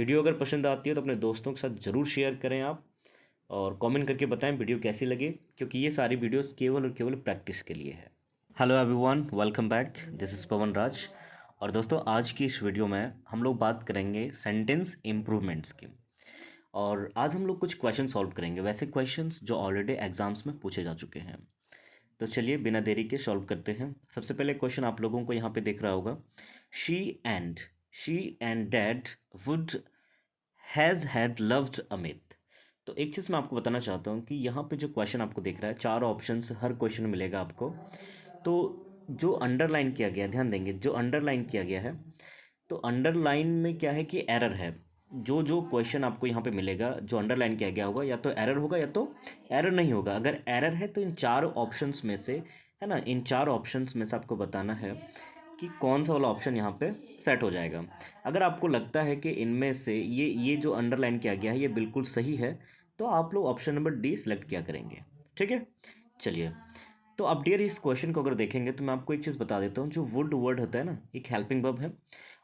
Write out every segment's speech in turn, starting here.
Video अगर पसंद आती है तो अपने दोस्तों के साथ ज़रूर शेयर करें आप, और कमेंट करके बताएं वीडियो कैसी लगी, क्योंकि ये सारी वीडियोस केवल और केवल प्रैक्टिस के लिए है। Hello everyone, welcome back. This is Pawan Raj. और दोस्तों, आज की इस वीडियो में हम लोग बात करेंगे सेंटेंस इम्प्रूवमेंट्स की। और आज हम लोग कुछ क्वेश्चन सॉल्व करेंगे, वैसे क्वेश्चंस जो ऑलरेडी एग्जाम्स में पूछे जा चुके हैं। तो चलिए बिना देरी के सॉल्व करते हैं। सबसे पहले क्वेश्चन आप लोगों को यहाँ पे दिख रहा होगा, she and dad would has had loved Amit. तो एक चीज़ मैं आपको बताना चाहता हूँ कि यहाँ पे जो क्वेश्चन आपको दिख रहा है, 4 ऑप्शंस हर क्वेश्चन में मिलेगा आपको। तो जो अंडरलाइन किया गया, ध्यान देंगे, जो अंडरलाइन किया गया है, तो अंडरलाइन में क्या है कि एरर है। जो जो क्वेश्चन आपको यहाँ पे मिलेगा जो अंडरलाइन किया गया होगा, या तो एरर होगा या तो एरर नहीं होगा। अगर एरर है तो इन 4 ऑप्शंस में से, है ना, इन 4 ऑप्शंस में से आपको बताना है कि कौन सा वाला ऑप्शन यहाँ पे सेट हो जाएगा। अगर आपको लगता है कि इनमें से ये जो अंडरलाइन किया गया है ये बिल्कुल सही है, तो आप लोग ऑप्शन नंबर डी सेलेक्ट किया करेंगे। ठीक है, चलिए। तो अब डियर इस क्वेश्चन को अगर देखेंगे तो मैं आपको एक चीज़ बता देता हूँ। जो वुड वर्ड होता है ना, एक हेल्पिंग वर्ब है,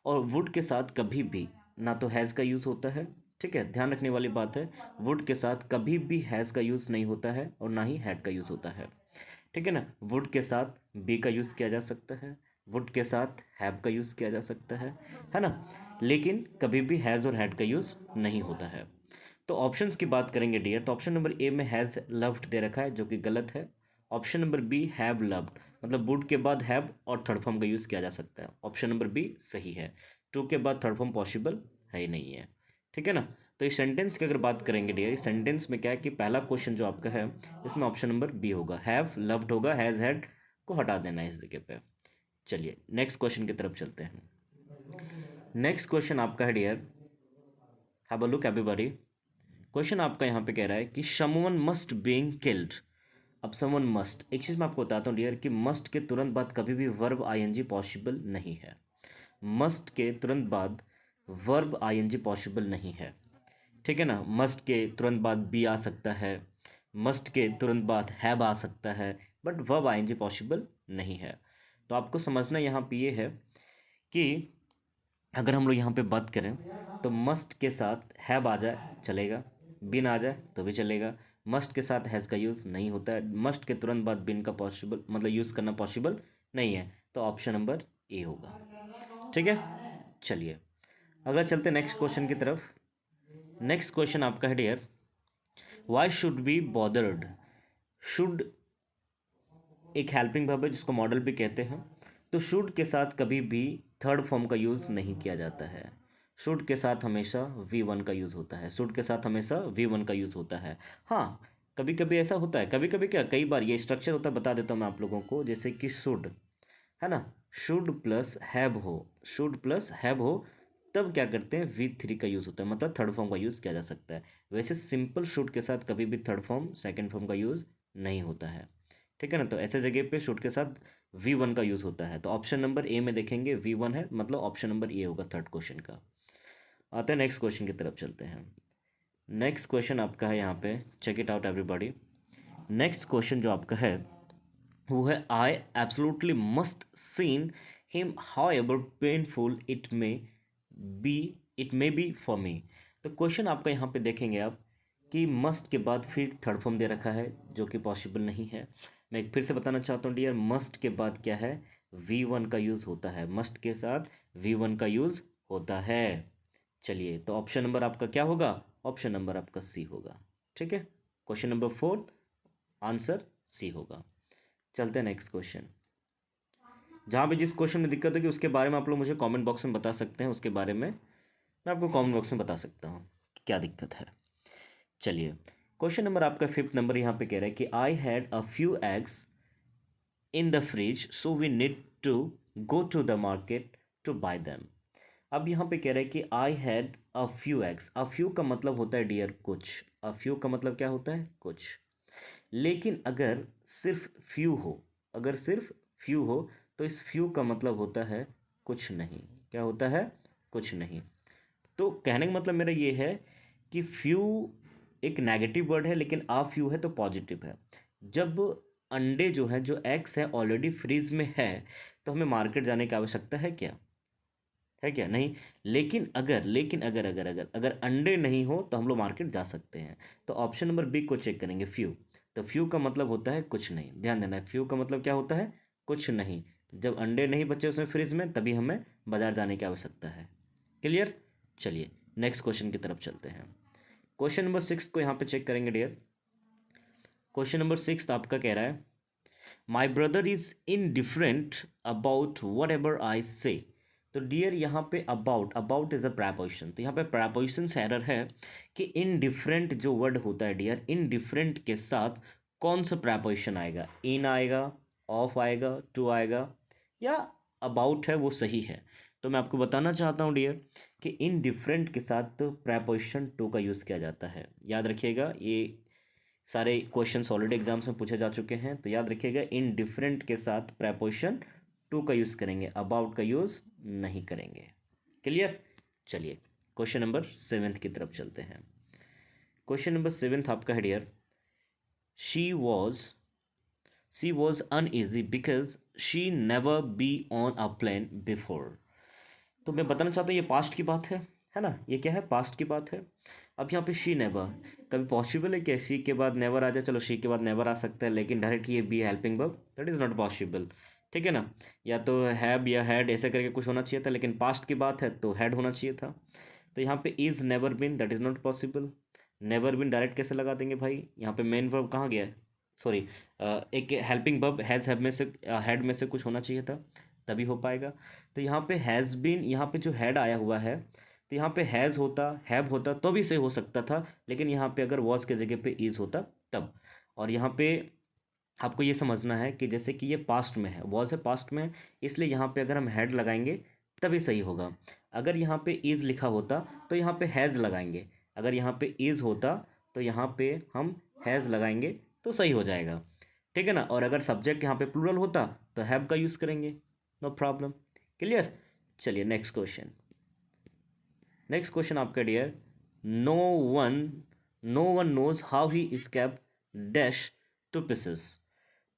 और वुड के साथ कभी भी ना तो हैज़ का यूज़ होता है। ठीक है, ध्यान रखने वाली बात है, वुड के साथ कभी भी हैज़ का यूज़ नहीं होता है और ना ही हैड का यूज़ होता है। ठीक है ना, वुड के साथ बी का यूज़ किया जा सकता है, वुड के साथ हैव का यूज़ किया जा सकता है ना, लेकिन कभी भी हैज़ और हैड का यूज़ नहीं होता है। तो ऑप्शंस की बात करेंगे डियर, तो ऑप्शन नंबर ए में हैज़ लव्ड दे रखा है, जो कि गलत है। Option number B have loved, मतलब वुड के बाद हैव और थर्ड फॉर्म का यूज़ किया जा सकता है। ऑप्शन नंबर बी सही है। टू के बाद थर्ड फॉर्म पॉसिबल है ही नहीं है। ठीक है ना। तो इस सेंटेंस की अगर बात करेंगे डियर, इस सेंटेंस में क्या है कि पहला क्वेश्चन जो आपका है इसमें ऑप्शन नंबर बी होगा, हैव लव्ड होगा, हैज़ हैड को हटा देना है इस जगह पे। चलिए नेक्स्ट क्वेश्चन की तरफ चलते हैं। नेक्स्ट क्वेश्चन आपका है dear, have a look everybody. Question आपका यहाँ पे कह रहा है कि समवन मस्ट बीइंग किल्ड। अब समवन मस्ट, एक चीज़ मैं आपको बताता हूँ डियर कि मस्ट के तुरंत बाद कभी भी वर्ब आईएनजी पॉसिबल नहीं है। मस्ट के तुरंत बाद वर्ब आईएनजी पॉसिबल नहीं है। ठीक है ना, मस्ट के तुरंत बाद बी आ सकता है, मस्ट के तुरंत बाद हैव आ सकता है, बट वर्ब आईएनजी पॉसिबल नहीं है। तो आपको समझना यहाँ पे ये है कि अगर हम लोग यहाँ पे बात करें तो मस्ट के साथ हैव आ जाए चलेगा, बिन आ जाए तो भी चलेगा। मस्ट के साथ हैज़ का यूज़ नहीं होता है, मस्ट के तुरंत बाद बिन का पॉसिबल मतलब यूज़ करना पॉसिबल नहीं है। तो ऑप्शन नंबर ए होगा। ठीक है, चलिए अगला चलते नेक्स्ट क्वेश्चन की तरफ। नेक्स्ट क्वेश्चन आपका है dear, why should be bothered. Should एक हेल्पिंग वर्ब है जिसको मॉडल भी कहते हैं। तो शुड के साथ कभी भी थर्ड फॉर्म का यूज़ नहीं किया जाता है। शुड के साथ हमेशा वी वन का यूज़ होता है, शुड के साथ हमेशा वी वन का यूज़ होता है। हाँ, कभी कभी ऐसा होता है, कभी कभी क्या, कई बार ये स्ट्रक्चर होता है, बता देता हूँ मैं आप लोगों को। जैसे कि शुड है ना, शुड प्लस हैव हो, शुड प्लस हैव हो, तब क्या करते हैं, वी थ्री का यूज़ होता है, मतलब थर्ड फॉर्म का यूज़ किया जा सकता है। वैसे सिंपल शुड के साथ कभी भी थर्ड फॉर्म सेकंड फॉर्म का यूज़ नहीं होता है। ठीक है ना, तो ऐसे जगह पे शुड के साथ वी वन का यूज़ होता है। तो ऑप्शन नंबर ए में देखेंगे वी वन है, मतलब ऑप्शन नंबर ए होगा थर्ड क्वेश्चन का। आते हैं नेक्स्ट क्वेश्चन की तरफ चलते हैं। नेक्स्ट क्वेश्चन आपका है यहाँ पे, check it out everybody. Next question जो आपका है वो है, I absolutely must seen him however painful it may be for me. तो क्वेश्चन आपका यहाँ पे देखेंगे आप कि मस्ट के बाद फिर थर्ड फॉर्म दे रखा है, जो कि पॉसिबल नहीं है। मैं एक फिर से बताना चाहता हूँ डियर, मस्ट के बाद क्या है, वी वन का यूज़ होता है, मस्ट के साथ वी वन का यूज़ होता है। चलिए, तो ऑप्शन नंबर आपका क्या होगा, ऑप्शन नंबर आपका सी होगा। ठीक है, क्वेश्चन नंबर 4 आंसर सी होगा। चलते हैं नेक्स्ट क्वेश्चन। जहाँ भी जिस क्वेश्चन में दिक्कत होगी उसके बारे में आप लोग मुझे कमेंट बॉक्स में बता सकते हैं, उसके बारे में मैं आपको कमेंट बॉक्स में बता सकता हूँ कि क्या दिक्कत है। चलिए, क्वेश्चन नंबर आपका 5th नंबर यहाँ पे कह रहा है कि I had a few eggs in the fridge so we need to go to the market to buy them. अब यहाँ पे कह रहा है कि I had a few eggs. A few का मतलब होता है डियर कुछ, अ फ्यू का मतलब क्या होता है, कुछ। लेकिन अगर सिर्फ फ्यू हो, अगर सिर्फ फ्यू हो तो इस फ्यू का मतलब होता है कुछ नहीं। क्या होता है, कुछ नहीं। तो कहने का मतलब मेरा ये है कि फ्यू एक नेगेटिव वर्ड है, लेकिन आ फ्यू है तो पॉजिटिव है। जब अंडे जो है, जो एग्स है ऑलरेडी फ्रीज में है, तो हमें मार्केट जाने की आवश्यकता है क्या, है क्या? नहीं। लेकिन अगर अंडे नहीं हो तो हम लोग मार्केट जा सकते हैं। तो ऑप्शन नंबर बी को चेक करेंगे, फ्यू। तो फ्यू का मतलब होता है कुछ नहीं, ध्यान देना है, फ्यू का मतलब क्या होता है? कुछ नहीं। जब अंडे नहीं बचे उसमें फ्रिज में, तभी हमें बाजार जाने की आवश्यकता है। क्लियर? चलिए नेक्स्ट क्वेश्चन की तरफ चलते हैं। क्वेश्चन नंबर 6 को यहाँ पे चेक करेंगे डियर। क्वेश्चन नंबर 6 आपका कह रहा है, my brother is indifferent about what ever I से। तो डियर यहाँ पे अबाउट इज अ प्रपोजिशन, तो यहाँ पे प्रपोजिशन से एरर है कि इनडिफरेंट जो वर्ड होता है डियर, इनडिफरेंट के साथ कौन सा प्रपोजिशन आएगा? इन आएगा, ऑफ आएगा, टू आएगा, या अबाउट है वो सही है? तो मैं आपको बताना चाहता हूँ डियर कि इनडिफरेंट के साथ तो प्रपोजिशन टू का यूज़ किया जाता है। याद रखिएगा, ये सारे क्वेश्चंस ऑलरेडी एग्जाम्स में पूछे जा चुके हैं, तो याद रखिएगा इन डिफरेंट के साथ प्रपोजिशन टू का यूज़ करेंगे, अबाउट का यूज़ नहीं करेंगे। क्लियर? चलिए क्वेश्चन नंबर 7 की तरफ चलते हैं। क्वेश्चन नंबर 7 आपका है dear, she was uneasy because she never be on a plane before. तो मैं बताना चाहता हूँ ये पास्ट की बात है ना? ये क्या है? पास्ट की बात है। अब यहाँ पे शी नेवर, कभी पॉसिबल है कि शी के बाद नेवर आ जाए? चलो शी के बाद नेवर आ सकता है, लेकिन डायरेक्ट ये be helping verb, that is not possible. ठीक है ना? या तो हैव या हैड ऐसे करके कुछ होना चाहिए था, लेकिन पास्ट की बात है तो हैड होना चाहिए था। तो यहाँ पे is never been, that is not possible. Never been direct कैसे लगा देंगे भाई? यहाँ पे मेन वर्ब कहाँ गया है? सॉरी, एक हेल्पिंग वर्ब हैज़ हैव में से, हैड में से कुछ होना चाहिए था, तभी हो पाएगा। तो यहाँ पे हैज़ बीन, यहाँ पे जो हैड आया हुआ है, तो यहाँ पे हैज़ होता, हैव होता तो भी सही हो सकता था, लेकिन यहाँ पे अगर वॉज के जगह पे इज़ होता तब। और यहाँ पे आपको ये समझना है कि जैसे कि ये पास्ट में है, वॉज है पास्ट में, इसलिए यहाँ पे अगर हम हैड लगाएंगे तभी सही होगा। अगर यहाँ पे इज़ लिखा होता तो यहाँ पे हैज़ लगाएंगे, अगर यहाँ पे इज़ होता तो यहाँ पे हम हैज़ लगाएंगे तो सही हो जाएगा। ठीक है ना? और अगर सब्जेक्ट यहाँ पे प्लूरल होता तो हैव का यूज़ करेंगे, नो प्रॉब्लम। क्लियर? चलिए नेक्स्ट क्वेश्चन। नेक्स्ट क्वेश्चन आपका dear, no one no one knows how he escaped dash to pieces।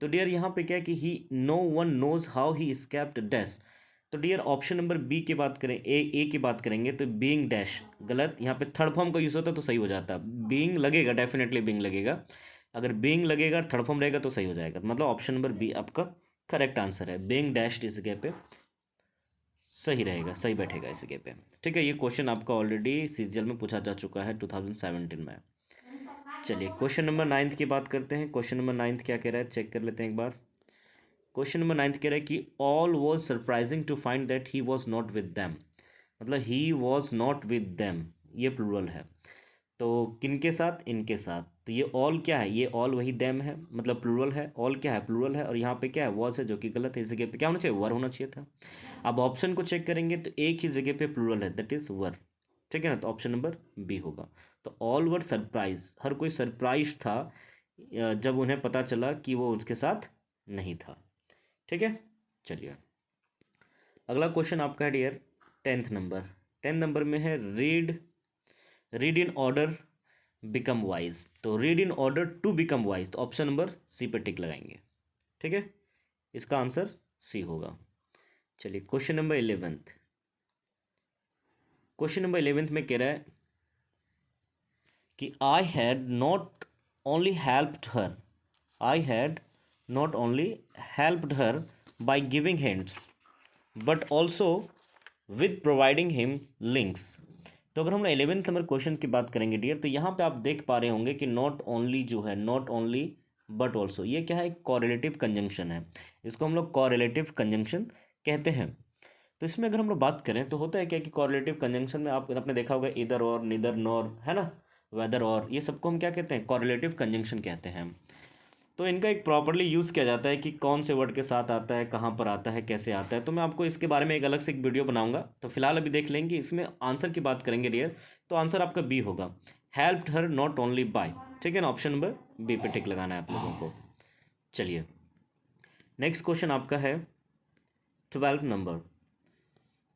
तो डियर यहाँ पे क्या है कि he, no one knows how he escaped dash. तो डियर ऑप्शन नंबर बी की बात करें, ए की बात करेंगे तो बीइंग डैश गलत, यहाँ पे थर्ड फॉर्म का यूज़ होता तो सही हो जाता। बीइंग लगेगा, डेफिनेटली बीइंग लगेगा। अगर बीइंग लगेगा, थर्ड फॉर्म रहेगा तो सही हो जाएगा, मतलब ऑप्शन नंबर बी आपका करेक्ट आंसर है। बीइंग डैश्ड इस जगह पे सही रहेगा, सही बैठेगा इस जगह पे। ठीक है, ये क्वेश्चन आपका ऑलरेडी सीजीएल में पूछा जा चुका है 2017 में। चलिए क्वेश्चन नंबर 9 की बात करते हैं। क्वेश्चन नंबर 9 क्या कह रहा है, चेक कर लेते हैं एक बार। क्वेश्चन नंबर 9 कह रहा है कि all was surprising to find that he was not with them. मतलब he was not with them, ये प्लूरल है, तो किनके साथ? इनके साथ। तो ये ऑल क्या है? ये ऑल वही दैम है, मतलब प्लूरल है। ऑल क्या है? प्लूरल है। और यहाँ पे क्या है? वॉज है, जो कि गलत है। इस जगह पे क्या होना चाहिए? वर होना चाहिए था। अब ऑप्शन को चेक करेंगे तो एक ही जगह पे प्लूरल है, दैट इज वर। ठीक है ना? तो ऑप्शन नंबर बी होगा। तो ऑल वर सरप्राइज, हर कोई सरप्राइज था जब उन्हें पता चला कि वो उसके साथ नहीं था। ठीक है, चलिए अगला क्वेश्चन आपका है dear 10th number. 10th number में है read in order become wise. तो read in order to become wise, तो ऑप्शन नंबर सी पे टिक लगाएंगे। ठीक है, इसका आंसर सी होगा। चलिए question number 11th। Question number 11th में कह रहा है कि I had not only helped her, I had not only helped her by giving hints but also with providing him links. तो अगर हम 11th नंबर क्वेश्चन की बात करेंगे डियर, तो यहाँ पे आप देख पा रहे होंगे कि नॉट ओनली जो है, नॉट ओनली बट ऑल्सो, ये क्या है? कॉरेलेटिव कंजंक्शन है। इसको हम लोग कॉरेलेटिव कंजंक्शन कहते हैं। तो इसमें अगर हम लोग बात करें तो होता है क्या कि कॉरेलेटिव कंजंक्शन में आपने देखा होगा इधर और, निदर नॉर, है ना, वेदर और, ये सबको हम क्या कहते हैं? कॉरेलेटिव कंजंक्शन कहते हैं। तो इनका एक प्रॉपरली यूज़ किया जाता है कि कौन से वर्ड के साथ आता है, कहाँ पर आता है, कैसे आता है। तो मैं आपको इसके बारे में एक अलग से एक वीडियो बनाऊंगा, तो फिलहाल अभी देख लेंगे। इसमें आंसर की बात करेंगे डियर, तो आंसर आपका बी होगा, helped her not only by. ठीक है ना? ऑप्शन नंबर बी पे टिक लगाना है आप लोगों को। चलिए नेक्स्ट क्वेश्चन आपका है 12 नंबर।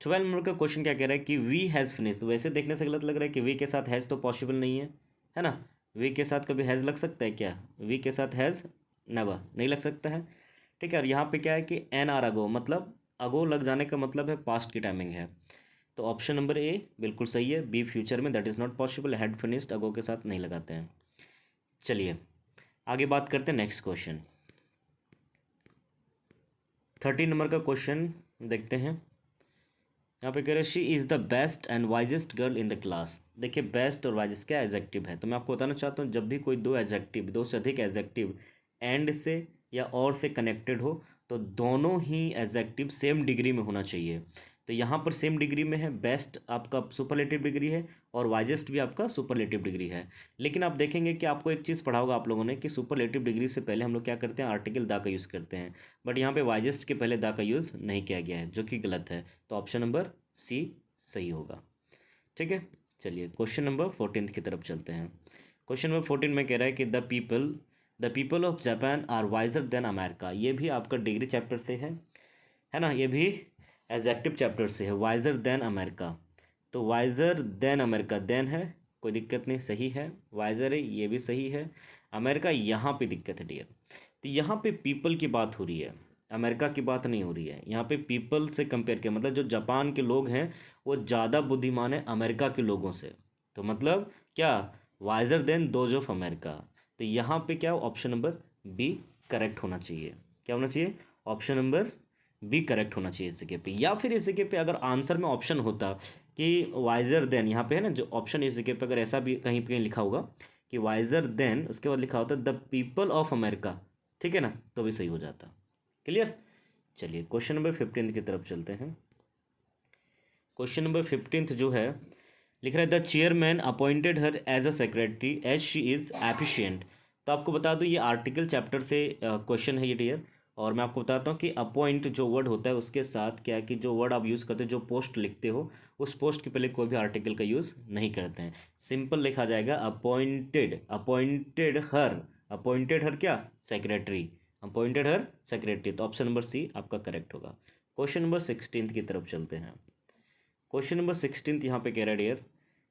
12 नंबर का क्वेश्चन क्या कह रहा है कि वी हैज़ फिनिश। वैसे देखने से गलत लग रहा है कि वी के साथ हैज़ तो पॉसिबल नहीं है ना? वी के साथ कभी हैज़ लग सकता है क्या? वी के साथ हैज़ नेवर नहीं लग सकता है। ठीक है, और यहाँ पे क्या है कि एन आर अगो, मतलब अगो लग जाने का मतलब है पास्ट की टाइमिंग है। तो ऑप्शन नंबर ए बिल्कुल सही है। बी फ्यूचर में, that is not possible, had finished ago के साथ नहीं लगाते हैं। चलिए आगे बात करते हैं नेक्स्ट क्वेश्चन। 13 नंबर का क्वेश्चन देखते हैं। यहाँ पे कह रहे हैं she is the best and wisest girl in the class. देखिए बेस्ट और वाइजेस्ट क्या एडजेक्टिव है, तो मैं आपको बताना चाहता हूँ जब भी कोई दो एडजेक्टिव, दो से अधिक एडजेक्टिव एंड से या और से कनेक्टेड हो तो दोनों ही एडजेक्टिव सेम डिग्री में होना चाहिए। तो यहाँ पर सेम डिग्री में है, बेस्ट आपका सुपरलेटिव डिग्री है और वाइजेस्ट भी आपका सुपरलेटिव डिग्री है। लेकिन आप देखेंगे कि आपको एक चीज़ पढ़ा होगा आप लोगों ने कि सुपरलेटिव डिग्री से पहले हम लोग क्या करते हैं, आर्टिकल दा का यूज़ करते हैं, बट यहाँ पे वाइजेस्ट के पहले दा का यूज़ नहीं किया गया है, जो कि गलत है। तो ऑप्शन नंबर सी सही होगा। ठीक है, चलिए क्वेश्चन नंबर 14 की तरफ चलते हैं। क्वेश्चन नंबर 14 में कह रहा है कि the people of Japan are wiser than America. ये भी आपका डिग्री चैप्टर से है ना, ये भी एडजेक्टिव चैप्टर से है, वाइजर देन अमेरिका। तो वाइजर देन अमेरिका, देन है कोई दिक्कत नहीं, सही है, वाइजर है ये भी सही है, अमेरिका यहाँ पे दिक्कत है डियर। तो यहाँ पे पीपल की बात हो रही है, अमेरिका की बात नहीं हो रही है। यहाँ पे पीपल से कंपेयर किया, मतलब जो जापान के लोग हैं वो ज़्यादा बुद्धिमान है अमेरिका के लोगों से। तो मतलब क्या, visor then those of America. तो यहाँ पे क्या, ऑप्शन नंबर बी करेक्ट होना चाहिए। क्या होना चाहिए, ऑप्शन नंबर बी करेक्ट होना चाहिए इस जगह पे। या फिर इस जगह पे अगर आंसर में ऑप्शन होता कि वाइजर देन, यहाँ पे है ना जो ऑप्शन, इस जगह पे अगर ऐसा भी कहीं पे लिखा होगा कि वाइजर देन, उसके बाद लिखा होता द पीपल ऑफ अमेरिका, ठीक है ना, तो भी सही हो जाता। क्लियर। चलिए क्वेश्चन नंबर 15 की तरफ चलते हैं। क्वेश्चन नंबर 15 जो है लिख रहा है the chairman appointed her as a secretary as she is efficient. तो आपको बता दूं ये आर्टिकल चैप्टर से क्वेश्चन है ये डियर। और मैं आपको बताता हूँ कि अपॉइंट जो वर्ड होता है उसके साथ क्या है कि जो वर्ड आप यूज़ करते हो, जो पोस्ट लिखते हो, उस पोस्ट के पहले कोई भी आर्टिकल का यूज़ नहीं करते हैं। सिंपल लिखा जाएगा अपॉइंटेड, अपॉइंटेड हर क्या, सेक्रेटरी, अपॉइंटेड हर सेक्रेटरी। तो ऑप्शन नंबर सी आपका करेक्ट होगा। क्वेश्चन नंबर 16 की तरफ चलते हैं। क्वेश्चन नंबर 16 यहाँ पे कह रहा है डियर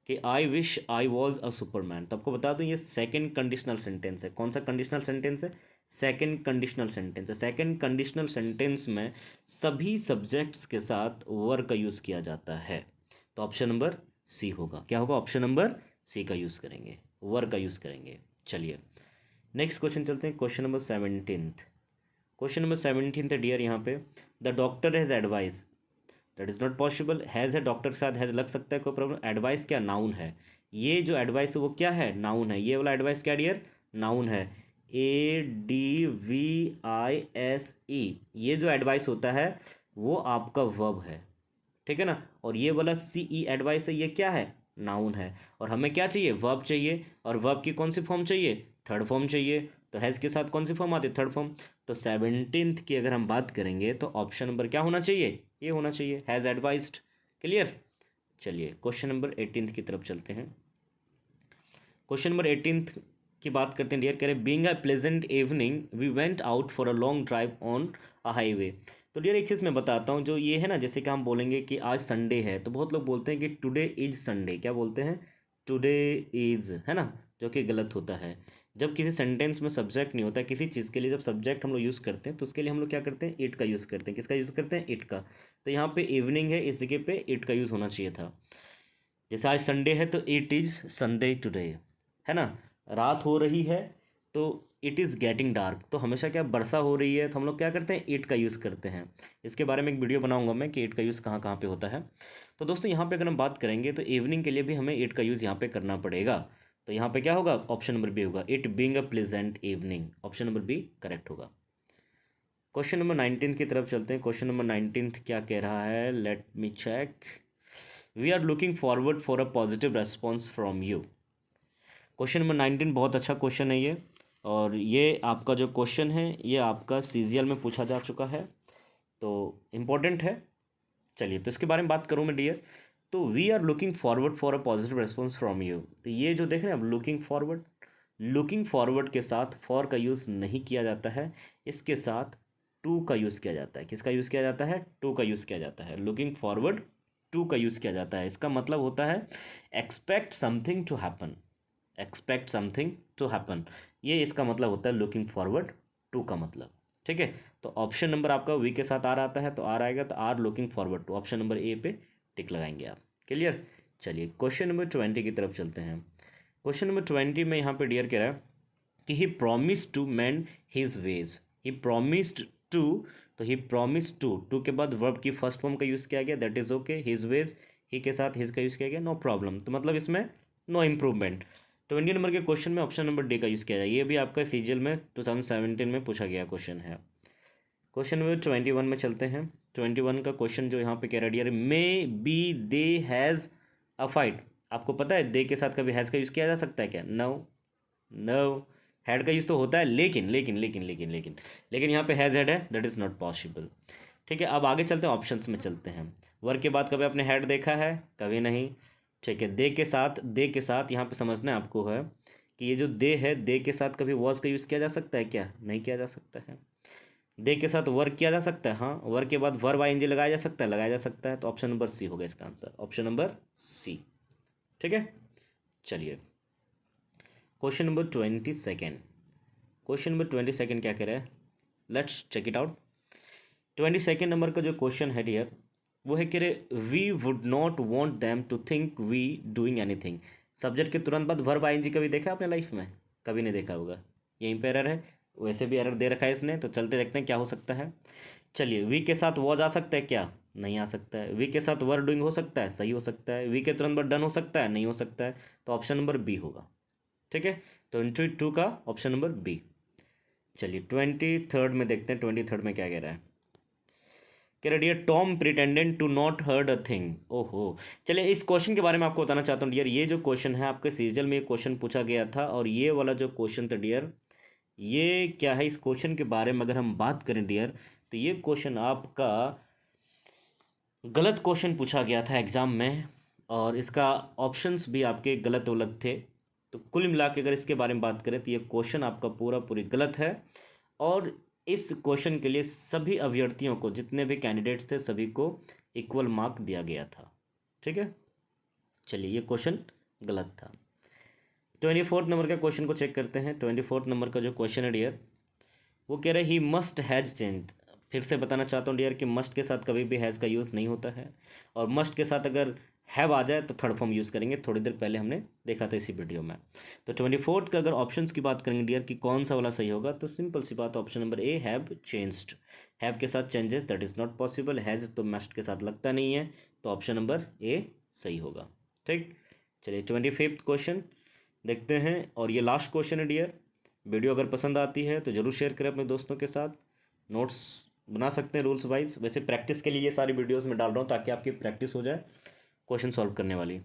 कि I wish I was a Superman. तो आपको बता दूं ये सेकंड कंडीशनल सेंटेंस है। कौन सा कंडीशनल सेंटेंस है, सेकंड कंडीशनल सेंटेंस है। सेकंड कंडीशनल सेंटेंस में सभी सब्जेक्ट्स के साथ वर का यूज़ किया जाता है। तो ऑप्शन नंबर सी होगा। क्या होगा, ऑप्शन नंबर सी का यूज़ करेंगे, वर का यूज़ करेंगे। चलिए नेक्स्ट क्वेश्चन चलते हैं। Question number 17। क्वेश्चन नंबर 17 है डियर यहाँ पे the doctor has advice, that is not possible. Has है, डॉक्टर के साथ हैज़ लग सकता है, कोई प्रॉब्लम। एडवाइस क्या, नाउन है। ये जो एडवाइस है वो क्या है, नाउन है। ये वाला एडवाइस क्या डियर, नाउन है। ADVISE, ये जो एडवाइस होता है वो आपका वर्ब है, ठीक है ना। और ये वाला CE एडवाइस है, ये क्या है, नाउन है। और हमें क्या चाहिए, वर्ब चाहिए। और वर्ब की कौन सी फॉर्म चाहिए, थर्ड फॉर्म चाहिए। तो हैज़ के साथ कौन सी फॉर्म आती है, थर्ड फॉर्म। तो 17 की अगर हम बात करेंगे तो ऑप्शन नंबर क्या होना चाहिए, ये होना चाहिए, हैज़ एडवाइज्ड। क्लियर। चलिए क्वेश्चन नंबर 18 की तरफ चलते हैं। क्वेश्चन नंबर 18 की बात करते हैं डियर। कह रहे being a pleasant evening we went out for a long drive on a highway. तो डियर एक चीज़ मैं बताता हूँ, जो ये है ना, जैसे कि हम बोलेंगे कि आज संडे है तो बहुत लोग बोलते हैं कि टुडे इज संडे। क्या बोलते हैं, टुडे इज, है ना, जो कि गलत होता है। जब किसी सेंटेंस में सब्जेक्ट नहीं होता किसी चीज़ के लिए, जब सब्जेक्ट हम लोग यूज़ करते हैं तो उसके लिए हम लोग क्या करते हैं, इट का यूज़ करते हैं। किसका यूज़ करते हैं, इट का। तो यहाँ पे इवनिंग है, इस जगह पे इट का यूज़ होना चाहिए था। जैसे आज संडे है तो इट इज़ संडे टुडे, है ना। रात हो रही है तो इट इज़ गेटिंग डार्क। तो हमेशा क्या, वर्षा हो रही है तो हम लोग क्या करते हैं, इट का यूज़ करते हैं। इसके बारे में एक वीडियो बनाऊंगा मैं कि इट का यूज़ कहाँ कहाँ पे होता है। तो दोस्तों यहाँ पे अगर हम बात करेंगे तो इवनिंग के लिए भी हमें इट का यूज़ यहाँ पे करना पड़ेगा। तो यहाँ पे क्या होगा, ऑप्शन नंबर बी होगा, it being a pleasant evening. Option number B correct होगा। क्वेश्चन नंबर 19 की तरफ चलते हैं। क्वेश्चन नंबर 19 क्या कह रहा है, let me check. We are looking forward for a positive response from you. Question number 19 बहुत अच्छा क्वेश्चन है ये। और ये आपका जो क्वेश्चन है ये आपका CGL में पूछा जा चुका है, तो इम्पोर्टेंट है। चलिए तो इसके बारे में बात करूँ मैं डियर। तो we are looking forward for a positive response from you. तो ये जो देख रहे हैं आप, लुकिंग फॉरवर्ड के साथ फॉर का यूज़ नहीं किया जाता है, इसके साथ टू का यूज़ किया जाता है। किसका यूज़ किया जाता है, टू का यूज़ किया जाता है। लुकिंग फॉरवर्ड टू का यूज़ किया जाता है। इसका मतलब होता है expect something to happen, expect something to happen, ये इसका मतलब होता है लुकिंग फॉरवर्ड टू का मतलब। ठीक है, तो ऑप्शन नंबर आपका वी के साथ आर आता है तो आर आएगा, तो are looking forward to, option number A पे टिक लगाएंगे आप। क्लियर। चलिए क्वेश्चन नंबर 20 की तरफ चलते हैं। क्वेश्चन नंबर 20 में यहाँ पे डियर कह रहा है कि he promised to mend his ways. He promised to, तो ही प्रॉमिस्ड टू के बाद वर्ब की फर्स्ट फॉर्म का यूज़ किया गया, that is okay. His ways, he के साथ हिज का यूज़ किया गया, नो प्रॉब्लम। तो मतलब इसमें नो इम्प्रूवमेंट। 20 नंबर के क्वेश्चन में ऑप्शन नंबर डी का यूज़ किया जाए। ये भी आपका सीजीएल में 2017 में पूछा गया क्वेश्चन है। क्वेश्चन नंबर 21 में चलते हैं। 21 का क्वेश्चन जो यहाँ पे कह रहा है dear, may be they has a fight. आपको पता है दे के साथ कभी हैज़ का यूज़ किया जा सकता है क्या? नो नो, हैड का यूज़ तो होता है, लेकिन लेकिन लेकिन लेकिन लेकिन लेकिन यहाँ पे हैज़ हैड है, दैट इज़ नॉट पॉसिबल। ठीक है, अब आगे चलते हैं, ऑप्शंस में चलते हैं। वर्ग के बाद कभी आपने हैड देखा है? कभी नहीं। ठीक है, दे के साथ यहाँ पे समझना है आपको है कि ये जो दे है, दे के साथ कभी वॉज का यूज़ किया जा सकता है क्या? नहीं किया जा सकता है। दे के साथ वर्क किया जा सकता है, हाँ। वर्क के बाद वर्ब आईएनजी लगाया जा सकता है, लगाया जा सकता है। तो ऑप्शन नंबर सी होगा इसका आंसर, ऑप्शन नंबर सी। ठीक है, चलिए क्वेश्चन नंबर 22। क्वेश्चन नंबर 22 क्या कह रहा है, let's check it out. 22 number का जो क्वेश्चन है डियर, वो है कि we would not want them to think we doing anything. Subject के तुरंत बाद वर्ब आईएनजी कभी देखा आपने लाइफ में? कभी नहीं देखा होगा, यहीं पर एरर है। वैसे भी एरर दे रखा है इसने, तो चलते देखते हैं क्या हो सकता है। चलिए, वी के साथ वॉज आ सकता है क्या? नहीं आ सकता है। वी के साथ वर डूइंग हो सकता है, सही हो सकता है। वी के तुरंत बाद डन हो सकता है, नहीं हो सकता है। तो ऑप्शन नंबर बी होगा। ठीक है, तो 22 का ऑप्शन नंबर बी। चलिए 23 में देखते हैं, 23 में क्या कह रहा है। कह रहा dear Tom pretended to not heard a thing. ओहो, चलिए इस क्वेश्चन के बारे में आपको बताना चाहता हूँ डियर। ये जो क्वेश्चन है आपके सीरियल में, ये क्वेश्चन पूछा गया था, और ये वाला जो क्वेश्चन था डियर, ये क्या है, इस क्वेश्चन के बारे में अगर हम बात करें डियर, तो ये क्वेश्चन आपका गलत क्वेश्चन पूछा गया था एग्ज़ाम में, और इसका ऑप्शंस भी आपके गलत वलत थे। तो कुल मिला के अगर इसके बारे में बात करें तो ये क्वेश्चन आपका पूरा पूरी गलत है, और इस क्वेश्चन के लिए सभी अभ्यर्थियों को, जितने भी कैंडिडेट्स थे, सभी को इक्वल मार्क दिया गया था। ठीक है, चलिए ये क्वेश्चन गलत था। 24 नंबर का क्वेश्चन को चेक करते हैं। 24 नंबर का जो क्वेश्चन है डियर, वो कह रहे ही मस्ट हैज़ चेंज। फिर से बताना चाहता हूँ डियर कि मस्ट के साथ कभी भी हैज़ का यूज़ नहीं होता है, और मस्ट के साथ अगर हैव आ जाए तो थर्ड फॉर्म यूज़ करेंगे। थोड़ी देर पहले हमने देखा था इसी वीडियो में। तो 24 का अगर ऑप्शंस की बात करेंगे डियर कि कौन सा वाला सही होगा, तो सिंपल सी बात, option number A, have changed. Have के साथ changes, that is not possible. Has तो मस्ट के साथ लगता नहीं है, तो ऑप्शन नंबर ए सही होगा। ठीक, चलिए 25 क्वेश्चन देखते हैं, और ये लास्ट क्वेश्चन है डियर। वीडियो अगर पसंद आती है तो ज़रूर शेयर करें अपने दोस्तों के साथ। नोट्स बना सकते हैं रूल्स वाइज। वैसे प्रैक्टिस के लिए ये सारी वीडियोस में डाल रहा हूँ ताकि आपकी प्रैक्टिस हो जाए क्वेश्चन सॉल्व करने वाली।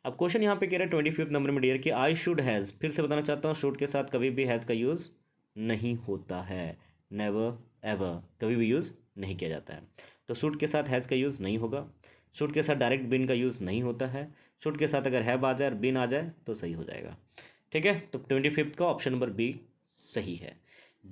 अब क्वेश्चन यहाँ पे कह रहा है 25 नंबर में डियर कि आई शुड हैज़। फिर से बताना चाहता हूँ, शुड के साथ कभी भी हैज़ का यूज़ नहीं होता है, नेवर एवर, कभी भी यूज़ नहीं किया जाता है। तो शुड के साथ हैज़ का यूज़ नहीं होगा। शुड के साथ डायरेक्ट बिन का यूज़ नहीं होता है। शुड के साथ अगर हैव आ जाए और बिन आ जाए तो सही हो जाएगा। ठीक है, तो 25 का ऑप्शन नंबर बी सही है।